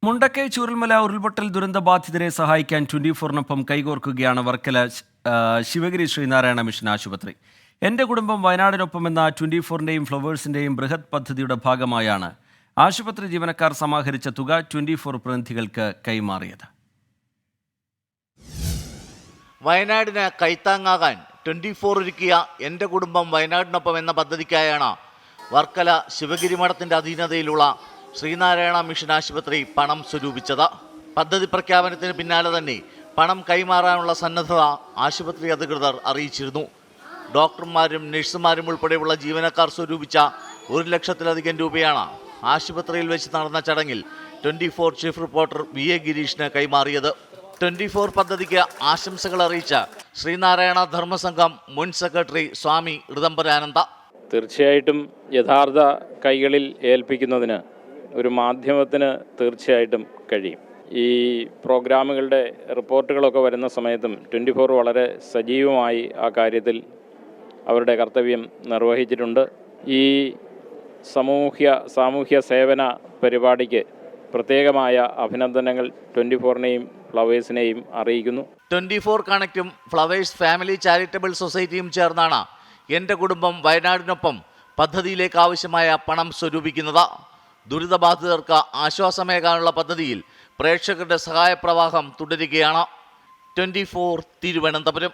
മുണ്ടക്കൈ ചൂരൽമല ഉരുൾപൊട്ടൽ ദുരന്തബാധിതരെ സഹായിക്കാൻ 24-നൊപ്പം കൈകോർക്കുകയാണ് വർക്കല ശിവഗിരി ശ്രീനാരായണ മിഷൻ ആശുപത്രി. എൻ്റെ കുടുംബം വയനാടിനൊപ്പം എന്ന 24-ൻ്റെയും ഫ്ലവേഴ്സിൻ്റെയും ബൃഹത് പദ്ധതിയുടെ ഭാഗമായാണ് ആശുപത്രി ജീവനക്കാർ സമാഹരിച്ച തുക 24 പ്രതിനിധികൾക്ക് കൈമാറിയത്. വയനാടിന് കൈത്താങ്ങാകാൻ 24 ഒരുക്കിയ എൻ്റെ കുടുംബം വയനാടിനൊപ്പം എന്ന പദ്ധതിക്കായാണ് വർക്കല ശിവഗിരി മഠത്തിൻ്റെ അധീനതയിലുള്ള ശ്രീനാരായണ മിഷൻ ആശുപത്രി പണം സ്വരൂപിച്ചത്. പദ്ധതി പ്രഖ്യാപനത്തിന് പിന്നാലെ തന്നെ പണം കൈമാറാനുള്ള സന്നദ്ധത ആശുപത്രി അധികൃതർ അറിയിച്ചിരുന്നു. ഡോക്ടർമാരും നഴ്സുമാരും ഉൾപ്പെടെയുള്ള ജീവനക്കാർ സ്വരൂപിച്ച 1 ലക്ഷത്തിലധികം രൂപയാണ് ആശുപത്രിയിൽ വെച്ച് നടന്ന ചടങ്ങിൽ 24 ചീഫ് റിപ്പോർട്ടർ VA ഗിരീഷിന് കൈമാറിയത്. 24 പദ്ധതിക്ക് ആശംസകൾ അറിയിച്ച ശ്രീനാരായണ ധർമ്മസംഘം മുൻ സെക്രട്ടറി സ്വാമി ഋതംബരാനന്ദ, തീർച്ചയായിട്ടും യഥാർത്ഥ കൈകളിൽ ഏൽപ്പിക്കുന്നതിന് ഒരു മാധ്യമത്തിന് തീർച്ചയായിട്ടും കഴിയും. ഈ പ്രോഗ്രാമുകളുടെ റിപ്പോർട്ടുകളൊക്കെ വരുന്ന സമയത്തും 24 വളരെ സജീവമായി ആ കാര്യത്തിൽ അവരുടെ കർത്തവ്യം നിർവഹിച്ചിട്ടുണ്ട്. ഈ സാമൂഹ്യ സേവന പരിപാടിക്ക് പ്രത്യേകമായ അഭിനന്ദനങ്ങൾ 24-നെയും ഫ്ലവേഴ്സിനെയും അറിയിക്കുന്നു. 24 കണക്റ്റും ഫ്ലവേഴ്സ് ഫാമിലി ചാരിറ്റബിൾ സൊസൈറ്റിയും ചേർന്നാണ് എൻ്റെ കുടുംബം വയനാടിനൊപ്പം പദ്ധതിയിലേക്ക് ആവശ്യമായ പണം സ്വരൂപിക്കുന്നത്. ദുരിതബാധിതർക്ക് ആശ്വാസമേകാനുള്ള പദ്ധതിയിൽ പ്രേക്ഷകരുടെ സഹായപ്രവാഹം തുടരുകയാണ്. 24 തിരുവനന്തപുരം.